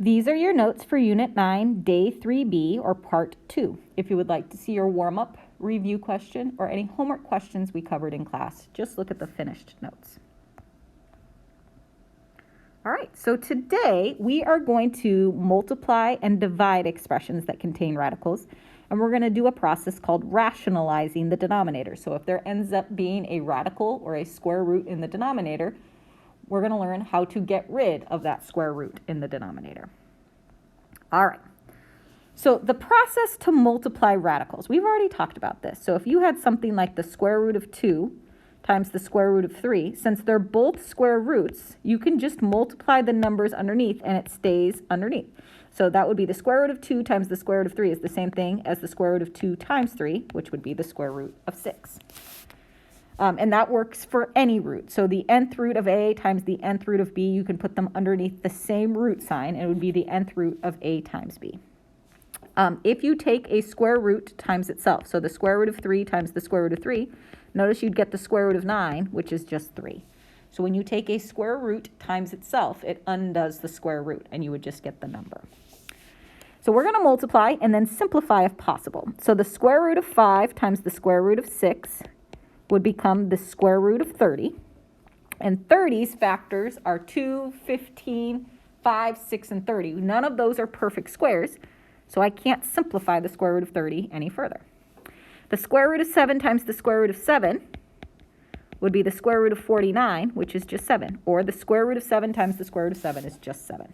These are your notes for Unit 9, Day 3B, or Part 2. If you would like to see your warm-up, review question, or any homework questions we covered in class, just look at the finished notes. All right, so today we are going to multiply and divide expressions that contain radicals, and we're going to do a process called rationalizing the denominator. So if there ends up being a radical or a square root in the denominator, we're going to learn how to get rid of that square root in the denominator. All right, so the process to multiply radicals, we've already talked about this. So if you had something like the square root of 2 times the square root of 3, since they're both square roots, you can just multiply the numbers underneath and it stays underneath. So that would be the square root of 2 times the square root of 3 is the same thing as the square root of 2 times 3, which would be the square root of 6. And that works for any root. So the nth root of a times the nth root of b, you can put them underneath the same root sign, and it would be the nth root of a times b. If you take a square root times itself, so the square root of 3 times the square root of 3, notice you'd get the square root of 9, which is just 3. So when you take a square root times itself, it undoes the square root, and you would just get the number. So we're going to multiply and then simplify if possible. So the square root of 5 times the square root of 6 would become the square root of 30. And 30's factors are 2, 15, 5, 6, and 30. None of those are perfect squares, so I can't simplify the square root of 30 any further. The square root of 7 times the square root of 7 would be the square root of 49, which is just 7. Or the square root of 7 times the square root of 7 is just 7.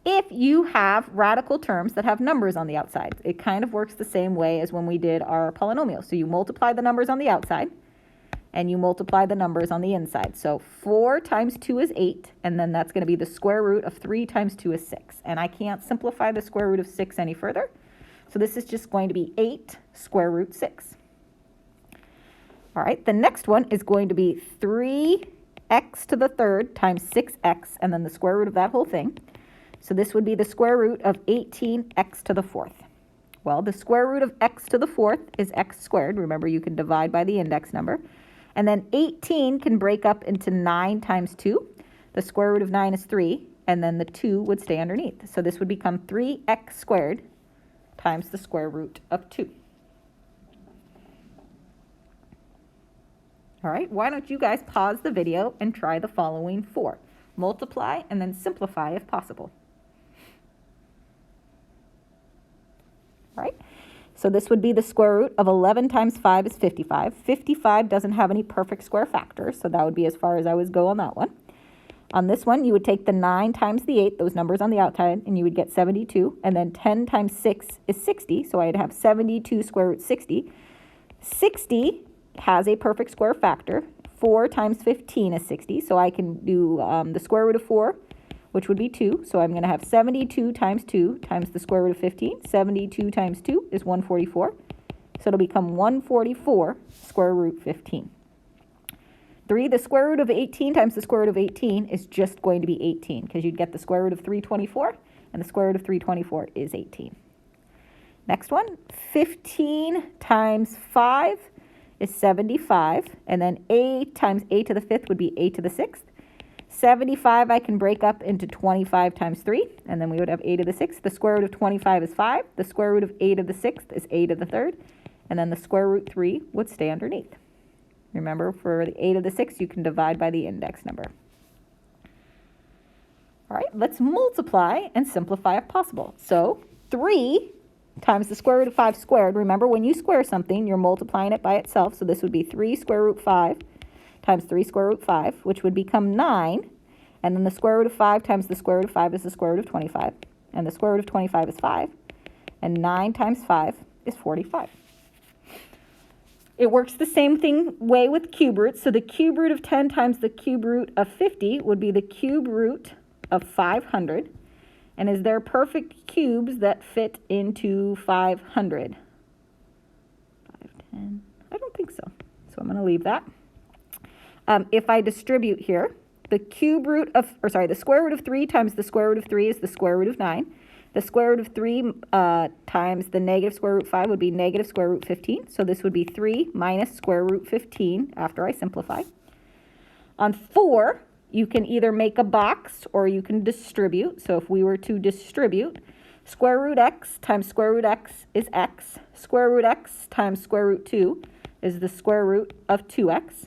If you have radical terms that have numbers on the outside, it kind of works the same way as when we did our polynomial. So you multiply the numbers on the outside, and you multiply the numbers on the inside. So 4 times 2 is 8, and then that's going to be the square root of 3 times 2 is 6. And I can't simplify the square root of 6 any further. So this is just going to be 8 square root 6. All right, the next one is going to be 3x to the third times 6x, and then the square root of that whole thing. So this would be the square root of 18x to the fourth. Well, the square root of x to the fourth is x squared. Remember, you can divide by the index number. And then 18 can break up into 9 times 2. The square root of 9 is 3, and then the 2 would stay underneath. So this would become 3x squared times the square root of 2. All right, why don't you guys pause the video and try the following 4. Multiply and then simplify if possible. All right, so this would be the square root of 11 times 5 is 55. 55 doesn't have any perfect square factors, so that would be as far as I would go on that one. On this one, you would take the 9 times the 8, those numbers on the outside, and you would get 72. And then 10 times 6 is 60, so I'd have 72 square root 60. 60 has a perfect square factor. 4 times 15 is 60, so I can do the square root of 4, which would be 2. So I'm going to have 72 times 2 times the square root of 15. 72 times 2 is 144. So it'll become 144 square root 15. 3, the square root of 18 times the square root of 18 is just going to be 18, because you'd get the square root of 324, and the square root of 324 is 18. Next one, 15 times 5 is 75, and then a times a to the 5th would be a to the 6th. 75 I can break up into 25 times 3, and then we would have a to the 6th. The square root of 25 is 5. The square root of a to the 6th is a to the 3rd, and then the square root 3 would stay underneath. Remember, for the a to the 6th, you can divide by the index number. All right, let's multiply and simplify if possible. So 3 times the square root of 5 squared. Remember, when you square something, you're multiplying it by itself. So this would be 3 square root 5 times 3 square root 5, which would become 9. And then the square root of 5 times the square root of 5 is the square root of 25. And the square root of 25 is 5. And 9 times 5 is 45. It works the same way with cube roots. So the cube root of 10 times the cube root of 50 would be the cube root of 500. And is there perfect cubes that fit into 500? 510. I don't think so. So I'm going to leave that. If I distribute here, the square root of 3 times the square root of 3 is the square root of 9. The square root of 3 times the negative square root 5 would be negative square root 15. So this would be 3 minus square root 15 after I simplify. On 4, you can either make a box or you can distribute. So if we were to distribute, square root x times square root x is x. Square root x times square root 2 is the square root of 2x.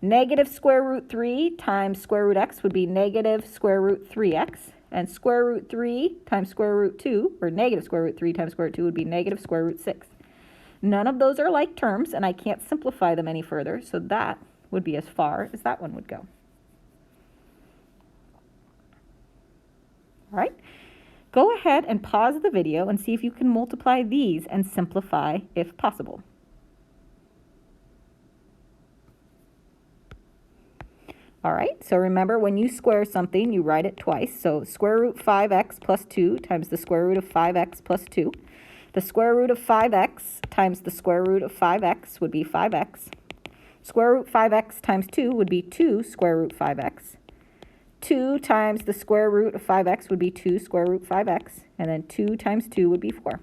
Negative square root 3 times square root x would be negative square root 3x. And square root 3 times square root 2, or negative square root 3 times square root 2 would be negative square root 6. None of those are like terms, and I can't simplify them any further, so that would be as far as that one would go. All right, go ahead and pause the video and see if you can multiply these and simplify if possible. All right, so remember, when you square something, you write it twice. So square root 5x plus 2 times the square root of 5x plus 2. The square root of 5x times the square root of 5x would be 5x. Square root 5x times 2 would be 2 square root 5x. 2 times the square root of 5x would be 2 square root 5x. And then 2 times 2 would be 4.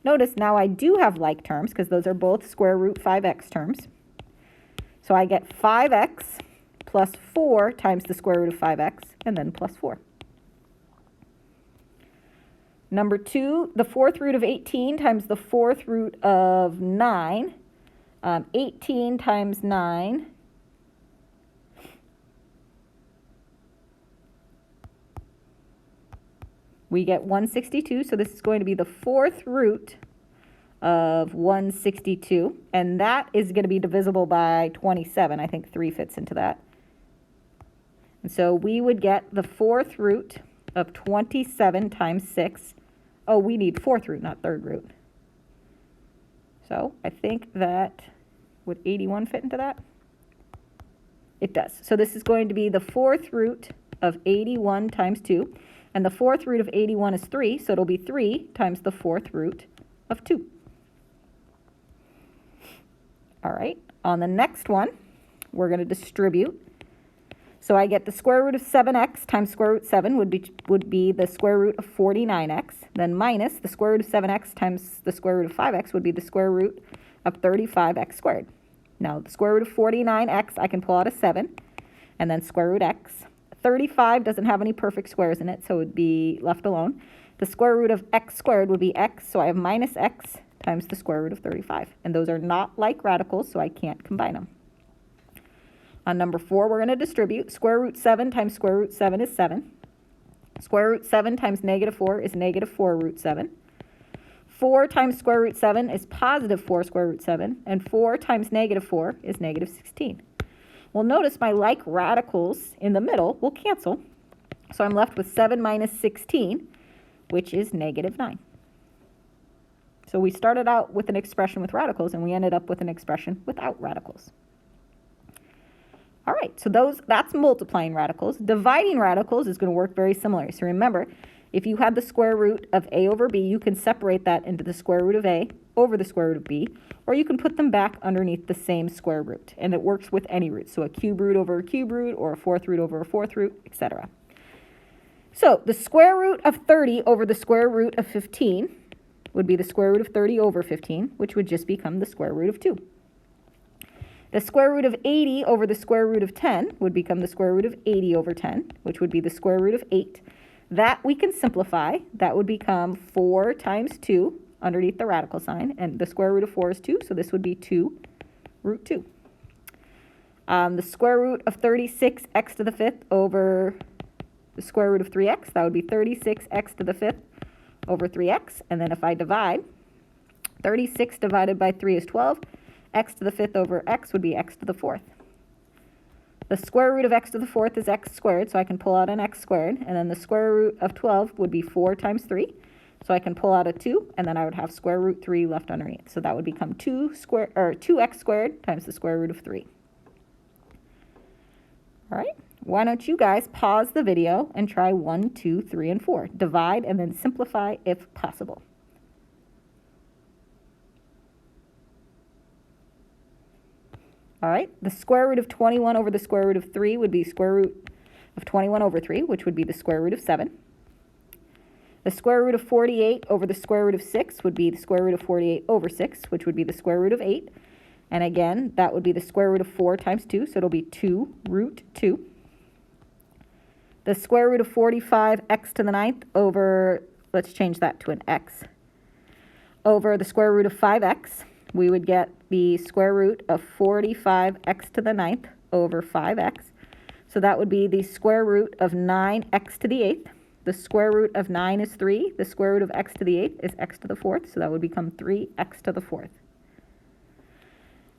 Notice now I do have like terms because those are both square root 5x terms. So I get 5x plus 4 times the square root of 5x, and then plus 4. Number 2, the fourth root of 18 times the fourth root of 9. 18 times 9 we get 162, so this is going to be the fourth root of 162, and that is going to be divisible by 27. I think 3 fits into that. And so we would get the fourth root of 27 times 6. Oh, we need fourth root, not third root. So I think that, would 81 fit into that? It does. So this is going to be the fourth root of 81 times 2. And the fourth root of 81 is 3, so it'll be 3 times the fourth root of 2. All right, on the next one, we're going to distribute. So I get the square root of 7x times square root 7 would be the square root of 49x. Then minus the square root of 7x times the square root of 5x would be the square root of 35x squared. Now the square root of 49x, I can pull out a 7, and then square root x. 35 doesn't have any perfect squares in it, so it would be left alone. The square root of x squared would be x, so I have minus x times the square root of 35. And those are not like radicals, so I can't combine them. On number 4, we're going to distribute. Square root 7 times square root 7 is 7. Square root 7 times negative 4 is negative 4 root 7. 4 times square root 7 is positive 4 square root 7. And 4 times negative 4 is negative 16. Well, notice my like radicals in the middle will cancel. So I'm left with 7 minus 16, which is negative 9. So we started out with an expression with radicals, and we ended up with an expression without radicals. All right, so that's multiplying radicals. Dividing radicals is going to work very similar. So remember, if you had the square root of a over b, you can separate that into the square root of a over the square root of b, or you can put them back underneath the same square root, and it works with any root. So a cube root over a cube root, or a fourth root over a fourth root, etc. So the square root of 30 over the square root of 15 would be the square root of 30 over 15, which would just become the square root of 2. The square root of 80 over the square root of 10 would become the square root of 80 over 10, which would be the square root of 8. That we can simplify. That would become 4 times 2 underneath the radical sign, and the square root of 4 is 2, so this would be 2 root 2. The square root of 36x to the 5th over the square root of 3x, that would be 36x to the 5th over 3x, and then if I divide, 36 divided by 3 is 12. X to the 5th over x would be x to the 4th. The square root of x to the 4th is x squared, so I can pull out an x squared. And then the square root of 12 would be 4 times 3. So I can pull out a 2, and then I would have square root 3 left underneath. So that would become 2x squared times the square root of 3. All right, why don't you guys pause the video and try 1, 2, 3, and 4. Divide and then simplify if possible. All right, the square root of 21 over the square root of 3 would be square root of 21 over 3, which would be the square root of 7. The square root of 48 over the square root of 6 would be the square root of 48 over 6, which would be the square root of 8. And again, that would be the square root of 4 times 2, so it'll be 2 root 2. the square root of 45x to the ninth over, let's change that to an x, over the square root of 5x, we would get the square root of 45x to the ninth over 5x. So that would be the square root of 9x to the eighth. The square root of 9 is 3. The square root of x to the eighth is x to the fourth. So that would become 3x to the fourth.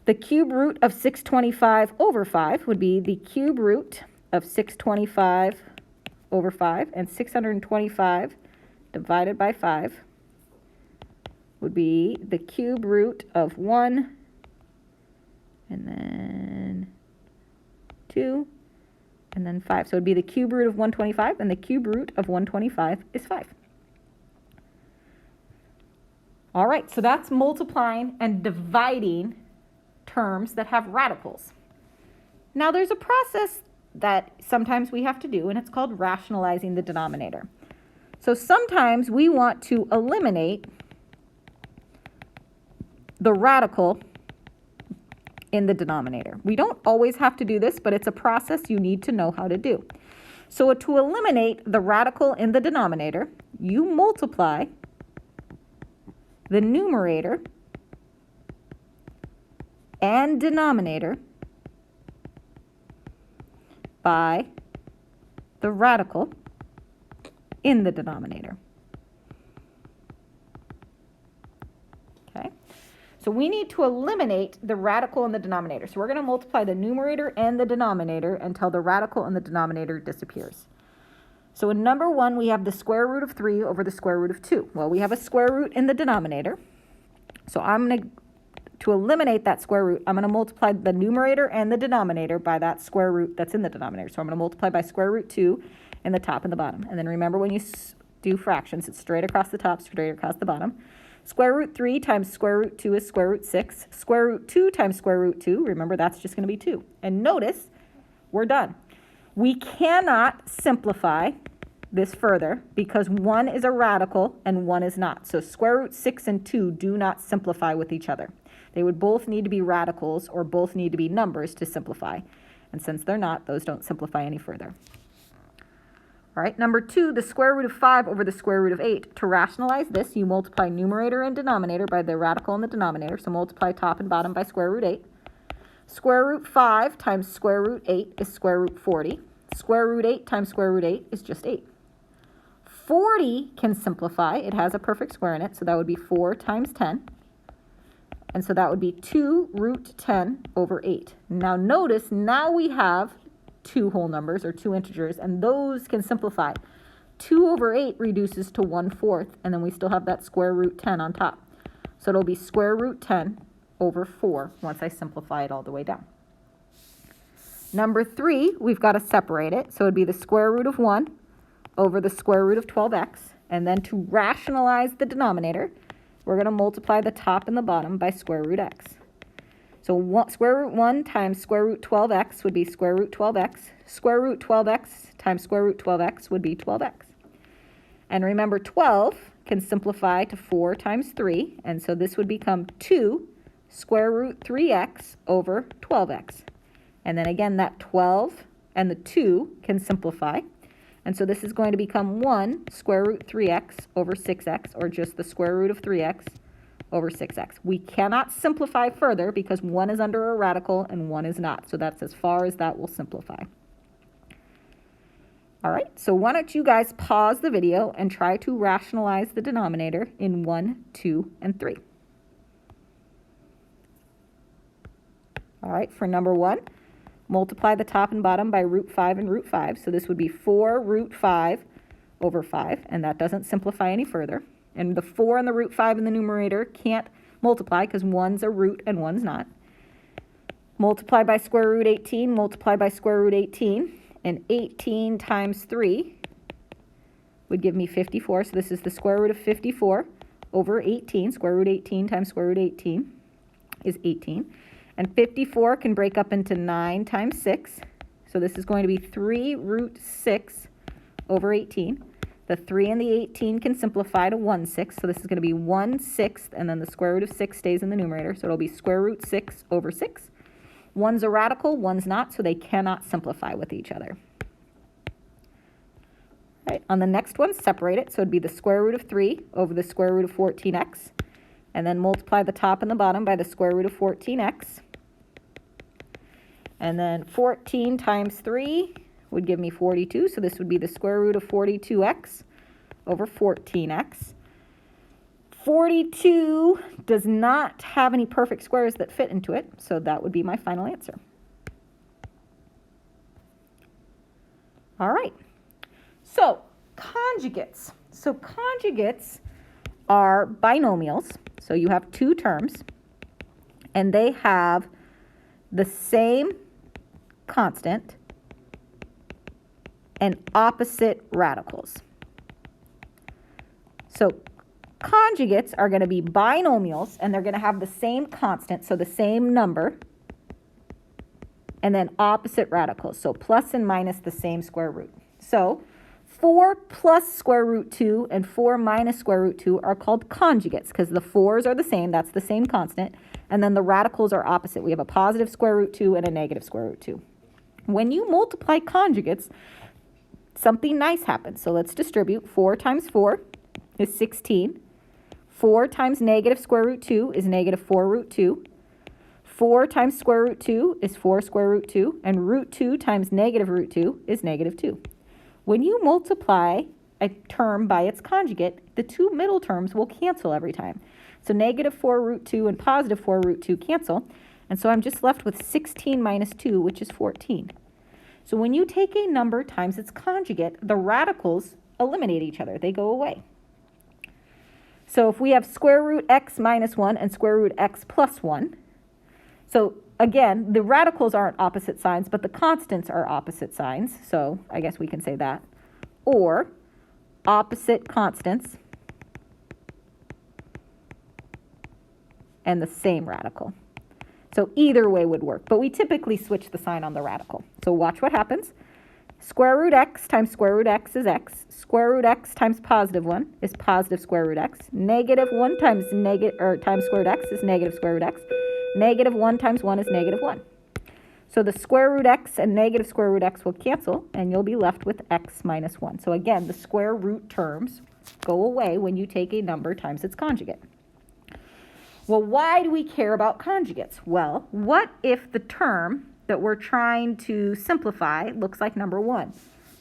The cube root of 625 over 5 would be the cube root of 625 over 5. And 625 divided by 5 would be the cube root of 1, and then 2, and then 5. So it would be the cube root of 125, and the cube root of 125 is 5. All right, so that's multiplying and dividing terms that have radicals. Now there's a process that sometimes we have to do, and it's called rationalizing the denominator. So sometimes we want to eliminate the radical in the denominator. We don't always have to do this, but it's a process you need to know how to do. So to eliminate the radical in the denominator, you multiply the numerator and denominator by the radical in the denominator. Okay? So we need to eliminate the radical in the denominator. So we're going to multiply the numerator and the denominator until the radical in the denominator disappears. So in number 1, we have the square root of 3 over the square root of 2. Well, we have a square root in the denominator. So I'm going to eliminate that square root, I'm going to multiply the numerator and the denominator by that square root that's in the denominator. So I'm going to multiply by square root 2 in the top and the bottom. And then remember, when you do fractions, it's straight across the top, straight across the bottom. Square root 3 times square root 2 is square root 6. Square root 2 times square root 2, remember, that's just going to be 2. And notice, we're done. We cannot simplify this further because one is a radical and one is not. So square root 6 and 2 do not simplify with each other. They would both need to be radicals or both need to be numbers to simplify. And since they're not, those don't simplify any further. All right, number 2, the square root of 5 over the square root of 8. To rationalize this, you multiply numerator and denominator by the radical in the denominator. So multiply top and bottom by square root 8. Square root 5 times square root 8 is square root 40. Square root 8 times square root 8 is just 8. 40 can simplify. It has a perfect square in it, so that would be 4 times 10. And so that would be 2 root 10 over 8. Now notice, now we have two whole numbers or two integers, and those can simplify. 2 over 8 reduces to 1/4, and then we still have that square root 10 on top. So it'll be square root 10 over 4 once I simplify it all the way down. Number 3, we've got to separate it. So it'd be the square root of 1 over the square root of 12x. And then to rationalize the denominator, we're going to multiply the top and the bottom by square root x. So square root 1 times square root 12x would be square root 12x. Square root 12x times square root 12x would be 12x. And remember, 12 can simplify to 4 times 3. And so this would become 2 square root 3x over 12x. And then again, that 12 and the 2 can simplify. And so this is going to become 1 square root 3x over 6x, or just the square root of 3x over 6x. We cannot simplify further because one is under a radical and one is not. So that's as far as that will simplify. All right, so why don't you guys pause the video and try to rationalize the denominator in 1, 2, and 3. All right, for number 1, multiply the top and bottom by root 5 and root 5. So this would be 4 root 5 over 5, and that doesn't simplify any further. And the 4 and the root 5 in the numerator can't multiply because one's a root and one's not. Multiply by square root 18, multiply by square root 18, and 18 times 3 would give me 54. So this is the square root of 54 over 18. Square root 18 times square root 18 is 18. And 54 can break up into 9 times 6. So this is going to be 3 root 6 over 18. The 3 and the 18 can simplify to 1/6. So this is going to be 1/6, and then the square root of 6 stays in the numerator. So it'll be square root 6 over 6. One's a radical, one's not, so they cannot simplify with each other. Right, on the next one, separate it. So it'd be the square root of 3 over the square root of 14x. And then multiply the top and the bottom by the square root of 14x. And then 14 times 3 would give me 42. So this would be the square root of 42x over 14x. 42 does not have any perfect squares that fit into it, so that would be my final answer. All right. So conjugates. So conjugates are binomials. So you have two terms, and they have the same constant and opposite radicals. So conjugates are going to be binomials, and they're going to have the same constant, so the same number, and then opposite radicals, so plus and minus the same square root. So 4 plus square root 2 and 4 minus square root 2 are called conjugates because the 4's are the same, that's the same constant, and then the radicals are opposite. We have a positive square root 2 and a negative square root 2. When you multiply conjugates, something nice happens. So let's distribute. 4 times 4 is 16. 4 times negative square root 2 is negative 4 root 2. 4 times square root 2 is 4 square root 2. And root 2 times negative root 2 is negative 2. When you multiply a term by its conjugate, the two middle terms will cancel every time. So negative 4 root 2 and positive 4 root 2 cancel. And so I'm just left with 16 minus 2, which is 14. So when you take a number times its conjugate, the radicals eliminate each other. They go away. So if we have square root x minus 1 and square root x plus 1, so again, the radicals aren't opposite signs, but the constants are opposite signs. So I guess we can say that. Or opposite constants and the same radical. So either way would work, but we typically switch the sign on the radical. So watch what happens. Square root x times square root x is x. Square root x times positive 1 is positive square root x. Negative 1 times times square root x is negative square root x. Negative 1 times 1 is negative 1. So the square root x and negative square root x will cancel, and you'll be left with x minus 1. So again, the square root terms go away when you take a number times its conjugate. Well, why do we care about conjugates? Well, what if the term that we're trying to simplify looks like number 1?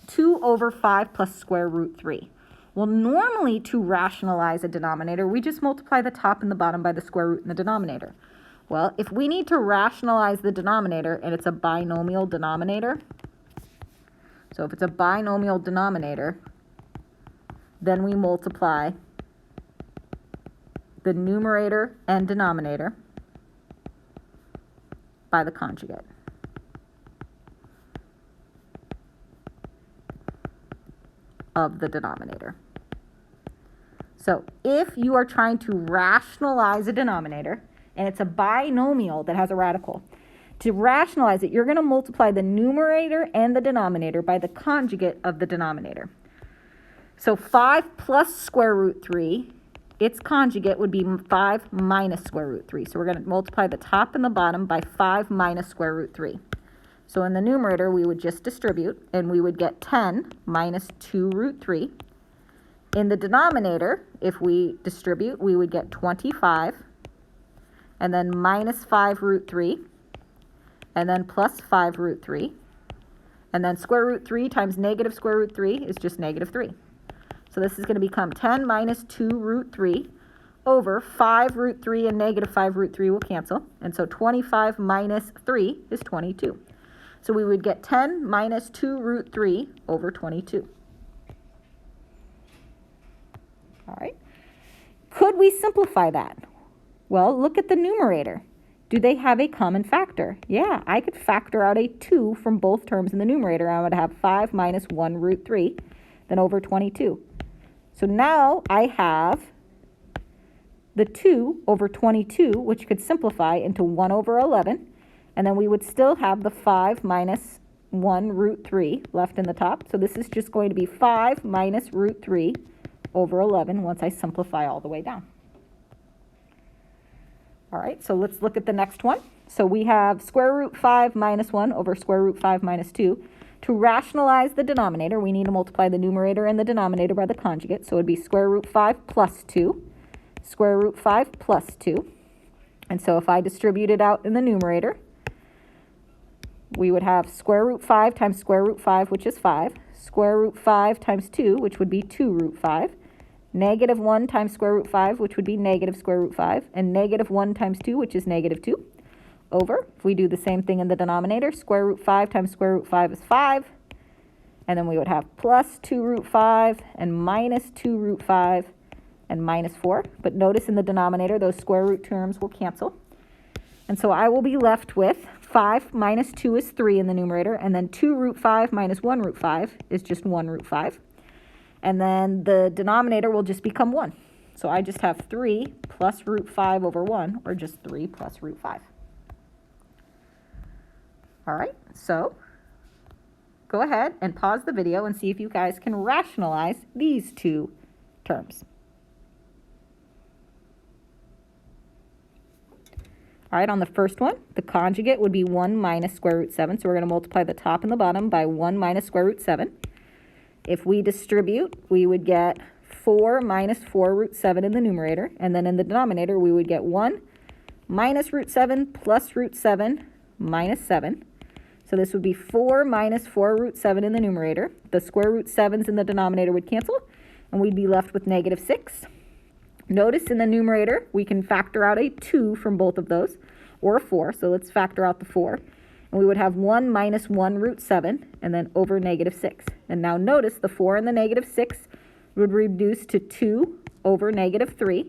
2 over 5 plus square root 3. Well, normally to rationalize a denominator, we just multiply the top and the bottom by the square root in the denominator. Well, if we need to rationalize the denominator and it's a binomial denominator, so if it's a binomial denominator, then we multiply the numerator and denominator by the conjugate. Of the denominator. So if you are trying to rationalize a denominator and it's a binomial that has a radical, to rationalize it, you're going to multiply the numerator and the denominator by the conjugate of the denominator. So 5 plus square root 3, its conjugate would be 5 minus square root 3. So we're going to multiply the top and the bottom by 5 minus square root 3. So in the numerator, we would just distribute, and we would get 10 minus 2 root 3. In the denominator, if we distribute, we would get 25, and then minus 5 root 3, and then plus 5 root 3. And then square root 3 times negative square root 3 is just negative 3. So this is going to become 10 minus 2 root 3 over 5 root 3, and negative 5 root 3 will cancel. And so 25 minus 3 is 22. So we would get 10 minus 2 root 3 over 22. All right. Could we simplify that? Well, look at the numerator. Do they have a common factor? Yeah, I could factor out a 2 from both terms in the numerator. I would have 5 minus 1 root 3, then over 22. So now I have the 2 over 22, which could simplify into 1 over 11. And then we would still have the 5 minus 1 root 3 left in the top. So this is just going to be 5 minus root 3 over 11 once I simplify all the way down. All right, so let's look at the next one. So we have square root 5 minus 1 over square root 5 minus 2. To rationalize the denominator, we need to multiply the numerator and the denominator by the conjugate. So it would be square root 5 plus 2, square root 5 plus 2. And so if I distribute it out in the numerator, we would have square root 5 times square root 5, which is 5, square root 5 times 2, which would be 2 root 5, negative 1 times square root 5, which would be negative square root 5, and negative 1 times 2, which is negative 2, over. If we do the same thing in the denominator, square root 5 times square root 5 is 5, and then we would have plus 2 root 5 and minus 2 root 5 and minus 4. But notice in the denominator, those square root terms will cancel. And so I will be left with 5 minus 2 is 3 in the numerator, and then 2 root 5 minus 1 root 5 is just 1 root 5. And then the denominator will just become 1. So I just have 3 plus root 5 over 1, or just 3 plus root 5. All right, so go ahead and pause the video and see if you guys can rationalize these two terms. All right, on the first one, the conjugate would be 1 minus square root 7. So we're going to multiply the top and the bottom by 1 minus square root 7. If we distribute, we would get 4 minus 4 root 7 in the numerator. And then in the denominator, we would get 1 minus root 7 plus root 7 minus 7. So this would be 4 minus 4 root 7 in the numerator. The square root 7s in the denominator would cancel, and we'd be left with negative 6. Notice in the numerator, we can factor out a 2 from both of those, or a 4. So let's factor out the 4. And we would have 1 minus 1 root 7, and then over negative 6. And now notice the 4 and the negative 6 would reduce to 2 over negative 3.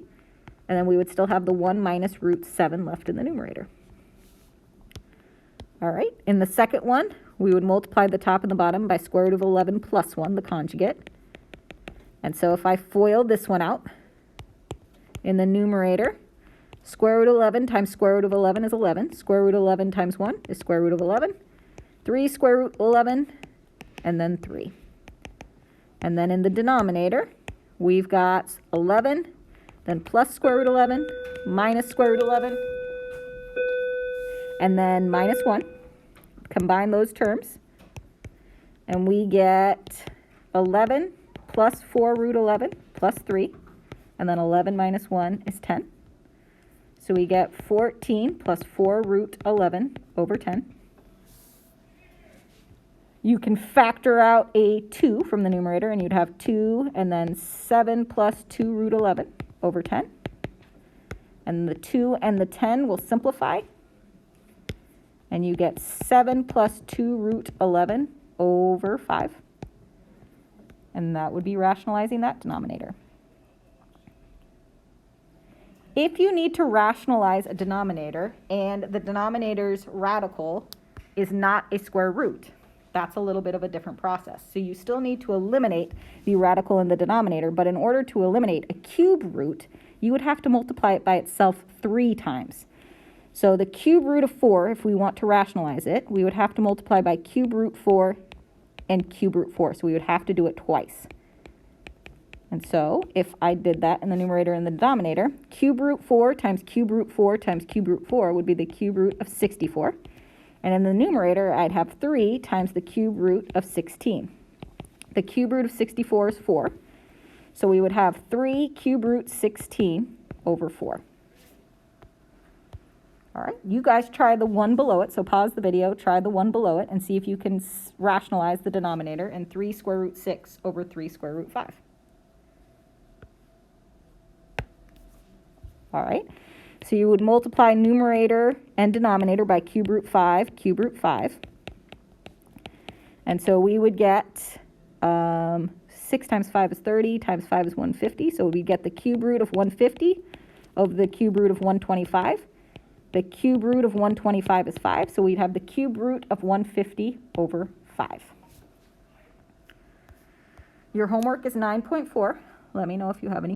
And then we would still have the 1 minus root 7 left in the numerator. All right, in the second one, we would multiply the top and the bottom by square root of 11 plus 1, the conjugate. And so if I FOIL this one out, in the numerator, square root 11 times square root of 11 is 11. Square root 11 times 1 is square root of 11. 3 square root 11, and then 3. And then in the denominator, we've got 11, then plus square root 11, minus square root 11, and then minus 1. Combine those terms, and we get 11 plus 4 root 11 plus 3, and then 11 minus 1 is 10. So we get 14 plus 4 root 11 over 10. You can factor out a 2 from the numerator, and you'd have 2 and then 7 plus 2 root 11 over 10. And the 2 and the 10 will simplify, and you get 7 plus 2 root 11 over 5. And that would be rationalizing that denominator. If you need to rationalize a denominator and the denominator's radical is not a square root, that's a little bit of a different process. So you still need to eliminate the radical in the denominator, but in order to eliminate a cube root, you would have to multiply it by itself 3 times. So the cube root of 4, if we want to rationalize it, we would have to multiply by cube root 4 and cube root 4. So we would have to do it twice. And so if I did that in the numerator and the denominator, cube root 4 times cube root 4 times cube root 4 would be the cube root of 64. And in the numerator, I'd have 3 times the cube root of 16. The cube root of 64 is 4. So we would have 3 cube root 16 over 4. All right, you guys try the one below it. So pause the video, try the one below it, and see if you can rationalize the denominator in 3 square root 6 over 3 square root 5. All right, so you would multiply numerator and denominator by cube root 5, cube root 5. And so we would get 6 times 5 is 30, times 5 is 150. So we get the cube root of 150 over the cube root of 125. The cube root of 125 is 5, so we'd have the cube root of 150 over 5. Your homework is 9.4. Let me know if you have any